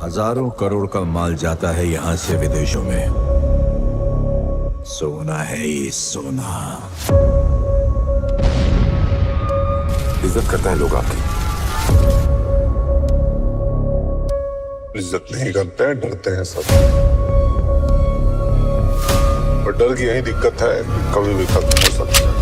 हजारों करोड़ का माल जाता है यहाँ से विदेशों में। सोना है ये सोना। इज्जत करता है लोग आपकी, इज्जत नहीं करते हैं, डरते हैं सब। और डर की यही दिक्कत है कि कभी भी खत्म हो सकता है।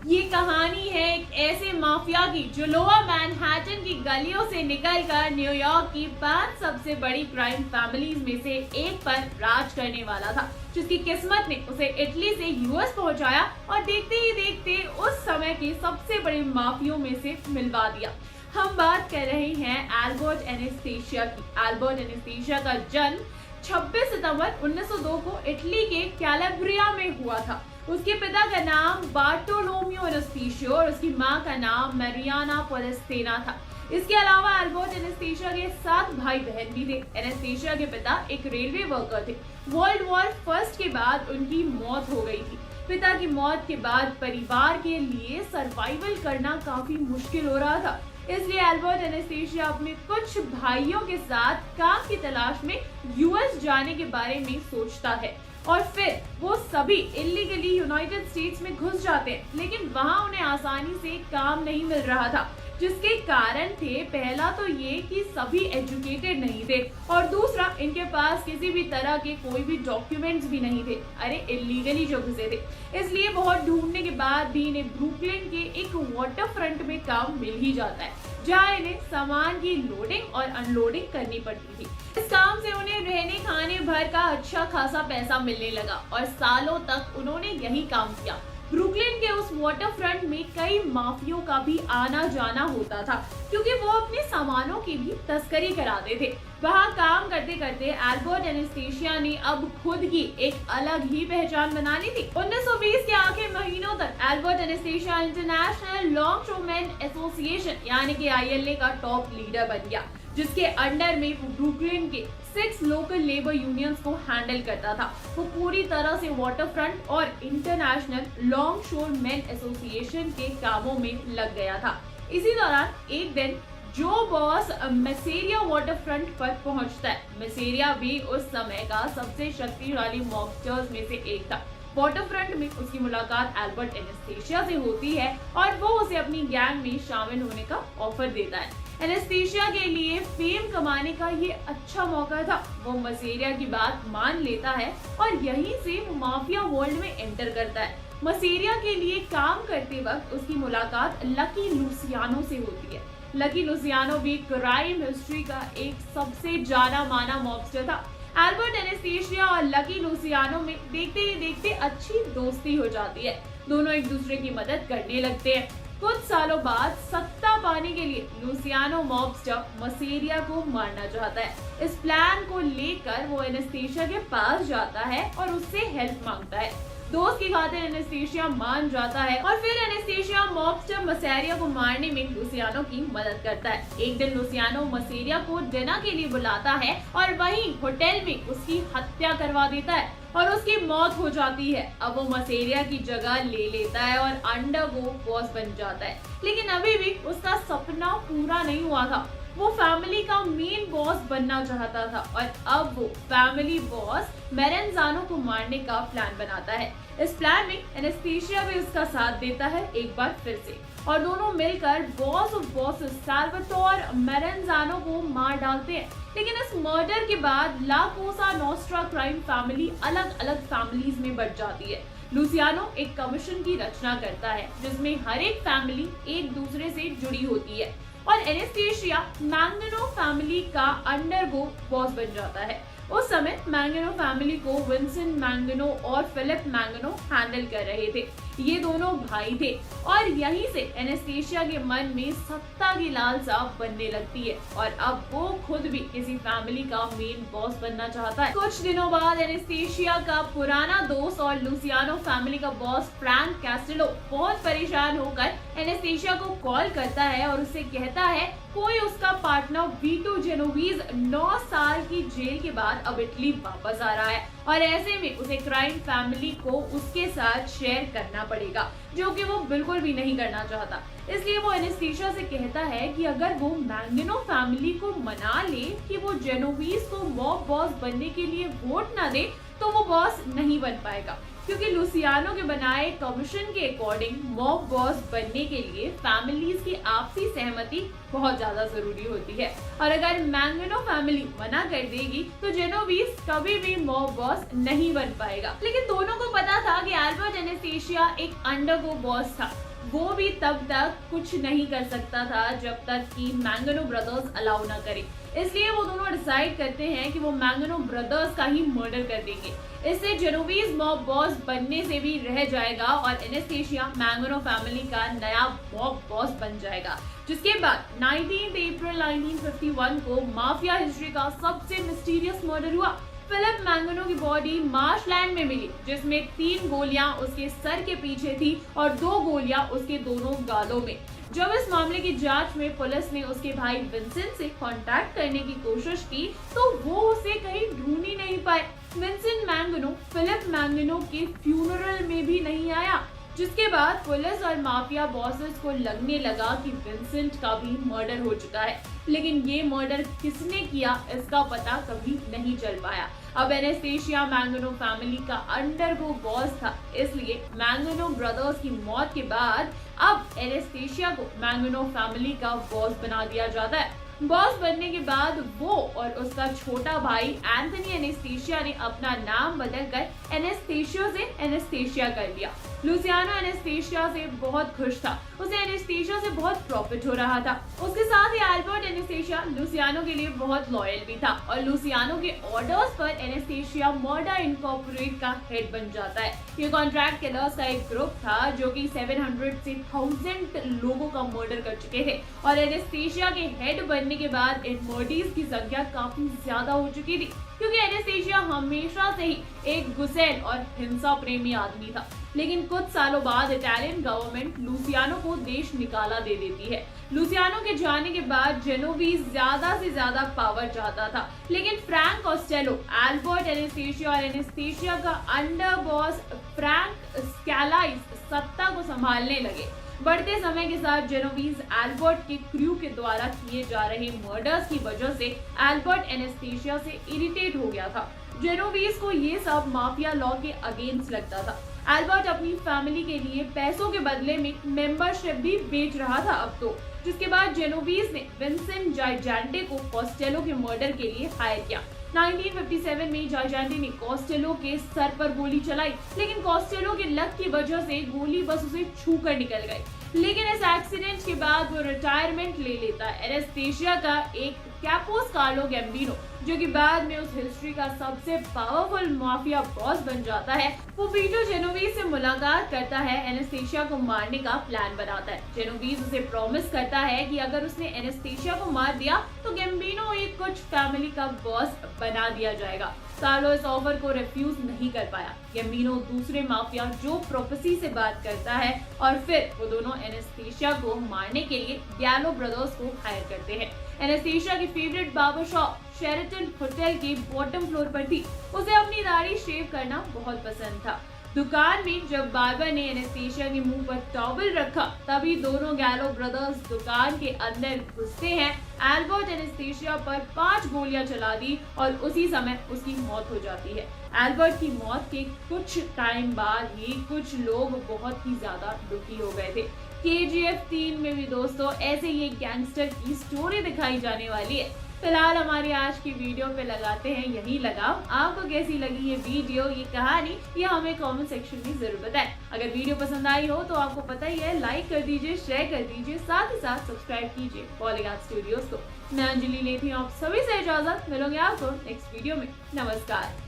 ये कहानी है एक ऐसे माफिया की जो लोअर मैनहट्टन की गलियों से निकलकर न्यूयॉर्क की 5 सबसे बड़ी क्राइम फैमिलीज में से एक पर राज करने वाला था, जिसकी किस्मत ने उसे इटली से यूएस पहुंचाया और देखते ही देखते उस समय के सबसे बड़े माफियों में से मिलवा दिया। हम बात कर रहे हैं अल्बर्ट एनेस्तेशिया की। अल्बर्ट एनेस्तेशिया का जन्म 26 सितंबर 1902 को इटली के कैलाब्रिया में हुआ था। उसके पिता का नाम बार्टोलोमियो एनेस्तेशियो और उसकी मां का नाम मैरियाना पोलेस्टेना था। इसके अलावा अल्बर्ट एनेस्तेशिया के 7 भाई बहन भी थे। एनेस्तेशिया के पिता एक रेलवे वर्कर थे। वर्ल्ड वॉर फर्स्ट के बाद उनकी मौत हो गई थी। पिता की मौत के बाद परिवार के लिए सर्वाइवल करना काफी मुश्किल हो रहा था, इसलिए अल्बर्ट एनेस्तेशिया अपने कुछ भाइयों के साथ काम की तलाश में यूएस जाने के बारे में सोचता है और फिर वो सभी इलीगली यूनाइटेड स्टेट्स में घुस जाते हैं, लेकिन वहां उन्हें आसानी से काम नहीं मिल रहा था, जिसके कारण थे पहला तो ये कि सभी एजुकेटेड नहीं थे और दूसरा इनके पास किसी भी तरह के कोई भी डॉक्यूमेंट्स भी नहीं थे। अरे इलीगली जो घुसे थे। इसलिए बहुत ढूंढने के बाद भी इन्हें ब्रुकलिन के एक वाटर फ्रंट में काम मिल ही जाता है, जहाँ इन्हें सामान की लोडिंग और अनलोडिंग करनी पड़ती थी। इस काम से उन्हें रहने खाने भर का अच्छा खासा पैसा मिलने लगा और सालों तक उन्होंने यही काम किया। ब्रुकलिन के उस वाटर फ्रंट में कई माफियों का भी आना जाना होता था, क्योंकि वो अपने सामानों की भी तस्करी कराते थे। वहाँ काम करते करते अल्बर्ट एनेस्तेशिया ने अब खुद की एक अलग ही पहचान बना ली थी। 1920 के आखिरी महीनों तक अल्बर्ट एनेस्तेशिया इंटरनेशनल लॉन्गशोरमैन एसोसिएशन यानी कि ILA का टॉप लीडर बन गया, जिसके अंडर में वो ब्रुकलिन के 6 लोकल लेबर यूनियंस को हैंडल करता था। वो पूरी तरह से वाटर फ्रंट और इंटरनेशनल लॉन्गशोरमैन एसोसिएशन के कामों में लग गया था। इसी दौरान एक दिन जो बॉस मैसेरिया वाटर फ्रंट पर पहुंचता है। मैसेरिया भी उस समय का सबसे शक्तिशाली मॉबस्टर्स में से एक था। वाटर फ्रंट में उसकी मुलाकात अल्बर्ट एनेस्तेशिया से होती है और वो उसे अपनी गैंग में शामिल होने का ऑफर देता है। एनेस्तेशिया के लिए फेम कमाने का ये अच्छा मौका था। वो मसेरिया की बात मान लेता है और यहीं से वो माफिया वर्ल्ड में एंटर करता है। मसेरिया के लिए काम करते वक्त उसकी मुलाकात लकी लुसियानो से होती है। लकी लुसियानो भी क्राइम हिस्ट्री का एक सबसे जाना माना मॉबस्टर था। अल्बर्ट एनेस्तेशिया और लकी लुसियानो में देखते ही देखते अच्छी दोस्ती हो जाती है। दोनों एक दूसरे की मदद करने लगते हैं। कुछ सालों बाद सत्ता पाने के लिए लुसियानो मॉबस्टर मसेरिया को मारना चाहता है। इस प्लान को लेकर वो एनेस्तेशिया के पास जाता है और उससे हेल्प मांगता है। दोस्त की खातिर एनेस्तेशिया मान जाता है और फिर एनेस्तेशिया मॉबस्टर मसेरिया को मारने में लुसियानो की मदद करता है। एक दिन लुसियानो मसेरिया को डिनर के लिए बुलाता है और वहीं होटल में उसकी हत्या करवा देता है और उसकी मौत हो जाती है। अब वो मसेरिया की जगह ले लेता है और अंडरगो बॉस बन जाता है, लेकिन अभी भी उसका सपना पूरा नहीं हुआ था। वो फैमिली का मेन बॉस बनना चाहता था और अब वो फैमिली बॉस मेरेंजानो को मारने का प्लान बनाता है। इस प्लान में एनेस्तेशिया भी उसका साथ देता है एक बार फिर से और दोनों मिलकर बॉस ऑफ बॉसेस साल्वातोर मेरेंजानो को मार डालते हैं। लेकिन इस मर्डर के बाद ला कोसा नोस्ट्रा क्राइम फैमिली अलग अलग फैमिलीज में बट जाती है। लुसियानो एक कमीशन की रचना करता है जिसमें हर एक फैमिली एक दूसरे से जुड़ी होती है और एनेस्तेशिया मैंगनो फैमिली का अंडरगो बॉस बन जाता है। उस समय मैंगनो फैमिली को विंसेंट मैंगनो और फिलिप मैंगनो हैंडल कर रहे थे। ये दोनों भाई थे और यहीं से एनेस्तेशिया के मन में सत्ता की लालसा बनने लगती है और अब वो खुद भी किसी फैमिली का मेन बॉस बनना चाहता है। कुछ दिनों बाद एनेस्तेशिया का पुराना दोस्त और लुसियानो फैमिली का बॉस फ्रैंक कैस्टिलो बहुत परेशान होकर एनेस्तेशिया को कॉल करता है और उससे कहता है कोई उसका पार्टनर वीटो जेनोवीज 9 साल की जेल के बाद अब इटली वापस आ रहा है और ऐसे में उसे क्राइम फैमिली को उसके साथ शेयर करना पड़ेगा, जो कि वो बिल्कुल भी नहीं करना चाहता। इसलिए वो एनेस्थीसिया से कहता है कि अगर वो मैंगिनो फैमिली को मना ले कि वो जेनोवीज को मॉब बॉस बनने के लिए वोट ना दे, तो वो बॉस नहीं बन पाएगा, क्योंकि लुसियानो के बनाए कमीशन के अकॉर्डिंग मॉब बॉस बनने के लिए फैमिलीज की आपसी सहमति बहुत ज्यादा जरूरी होती है। और अगर मैंगिनो फैमिली मना कर देगी तो जेनोवीज कभी भी मॉब बॉस नहीं बन पाएगा। लेकिन दोनों को पता था कि अल्बर्ट एनेस्थीसिया एक अंडरगो बॉस था, वो भी तब तक कुछ नहीं कर सकता था जब तक कि मैंगिनो ब्रदर्स अलाउ ना करे। इसलिए वो दोनों डिसाइड करते हैं कि वो मैंगिनो ब्रदर्स का ही मर्डर कर देंगे। इससे जेनोवीज मॉब बॉस बनने से भी रह जाएगा और एनेस्थीसिया मैंगिनो फैमिली का नया मॉब बॉस बन जाएगा। जिसके बाद 19 अप्रैल 1951 को माफिया हिस्ट्री का सबसे मिस्टीरियस मर्डर हुआ। फिलिप मैंगिनो की बॉडी मार्शलैंड में मिली, जिसमें 3 गोलियां उसके सर के पीछे थी और 2 गोलियां उसके दोनों गालों में। जब इस मामले की जांच में पुलिस ने उसके भाई विंसेंट से कांटेक्ट करने की कोशिश की तो वो उसे कहीं ढूंढ ही नहीं पाए। विंसेंट मैंगिनो फिलिप मैंगिनो के फ्यूनरल में भी नहीं आया, जिसके बाद पुलिस और माफिया बॉसेस को लगने लगा कि विंसेंट का भी मर्डर हो चुका है। लेकिन ये मर्डर किसने किया इसका पता कभी नहीं चल पाया। अब एनेस्थीसिया मैंगिनो फैमिली का अंडरगो बॉस था, इसलिए मैंगिनो ब्रदर्स की मौत के बाद अब एनेस्थीसिया को मैंगिनो फैमिली का बॉस बना दिया जाता है। बॉस बनने के बाद वो और उसका छोटा भाई एंथनी एनेस्थीसिया ने अपना नाम बदलकर एनेस्थीसिया से एनेस्थीसिया कर लिया। लुसियानो एनेस्थीसिया से बहुत खुश था, उसे एनेस्थीसिया से बहुत प्रॉफिट हो रहा था। उसके साथ ही अल्बर्ट एनेस्थीसिया लुसियानो के लिए बहुत लॉयल भी था और लुसियानो के ऑर्डर्स पर एनेस्थीसिया मर्डर इनकॉर्पोरेट का हेड बन जाता है। ये कॉन्ट्रैक्ट किलर्स का एक ग्रुप था जो कि 700 से 1000 लोगों का मर्डर कर चुके थे और एनेस्थीसिया के हेड बनने के बाद इन मर्डर्स की संख्या काफी ज्यादा हो चुकी थी, क्योंकि एनेस्थीसिया हमेशा से ही एक गुस्सैल और हिंसा प्रेमी आदमी था। लेकिन कुछ सालों बाद इटालियन गवर्नमेंट लुसियानो को देश निकाला दे देती है। लुसियानो के जाने के बाद जेनोवीज ज्यादा से ज्यादा पावर चाहता था, लेकिन फ्रैंक कॉस्टेलो अल्बर्ट एनेस्थीसिया और एनेस्थीसिया का अंडर बॉस फ्रैंक स्कैलाइस सत्ता को संभालने लगे। बढ़ते समय के साथ जेनोवीज अल्बर्ट के क्रू के द्वारा किए जा रहे मर्डर्स की वजह से अल्बर्ट एनेस्थीसिया से इरिटेट हो गया था। जेनोवीज को ये सब माफिया लॉ के अगेंस्ट लगता था। अल्बर्ट अपनी फैमिली के लिए पैसों के बदले में मेंबरशिप भी बेच रहा था अब तो, जिसके बाद जेनोवीज ने विंसेंट जाइजेंटे को कॉस्टेलो के मर्डर के लिए हायर किया। 1957 में जाइजेंटे ने कॉस्टेलो के सर पर गोली चलाई, लेकिन कॉस्टेलो के लक की वजह से गोली बस उसे छूकर निकल गई। लेकिन इस एक्सीडेंट के बाद वो रिटायरमेंट ले लेता है। एनेस्थीसिया का एक कैपोस कार्लो गैम्बिनो, जो कि बाद में उस हिस्ट्री का सबसे पावरफुल माफिया बॉस बन जाता है, वो पीटर जेनोवीज से मुलाकात करता है, एनेस्थीसिया को मारने का प्लान बनाता है। जेनोवीज उसे प्रॉमिस करता है कि अगर उसने एनेस्थीसिया को मार दिया तो गैम्बिनो एक कुछ फैमिली का बॉस बना दिया जाएगा। कार्लो इस ऑफर को रिफ्यूज नहीं कर पाया। गैम्बिनो दूसरे माफिया जो प्रोफेसी से बात करता है और फिर वो दोनों एनेस्थीसिया को मारने के लिए गैलो ब्रदर्स को हायर करते हैं। एनेस्थीसिया की favourite barber shop Sheraton hotel के बॉटम फ्लोर पर थी। उसे अपनी दाढ़ी शेव करना बहुत पसंद था। दुकान में जब बार्बर ने एनेस्थीसिया के मुंह पर टॉवल रखा, तभी दोनों गैलो ब्रदर्स दुकान के अंदर घुसते हैं। अल्बर्ट एनेस्थीसिया पर 5 गोलियां चला दी और उसी समय उसकी मौत हो जाती है। अल्बर्ट की मौत के कुछ टाइम बाद ही कुछ लोग बहुत ही ज्यादा दुखी हो गए थे। KGF 3 में भी दोस्तों ऐसे ही एक गैंगस्टर की स्टोरी दिखाई जाने वाली है। फिलहाल हमारी आज की वीडियो पे लगाते हैं यही लगाम। आपको कैसी लगी ये वीडियो, ये कहानी, ये हमें कमेंट सेक्शन में जरूर बताएं। अगर वीडियो पसंद आई हो तो आपको पता ही है, लाइक कर दीजिए, शेयर कर दीजिए, साथ ही साथ सब्सक्राइब कीजिए पॉलीगॉन स्टूडियोज को। मैं अंजलि लेती हूँ आप सभी से इजाजत, मिलूंगी आपको नेक्स्ट वीडियो में। नमस्कार।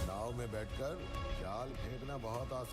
नाव में बैठकर जाल फेंकना बहुत आसान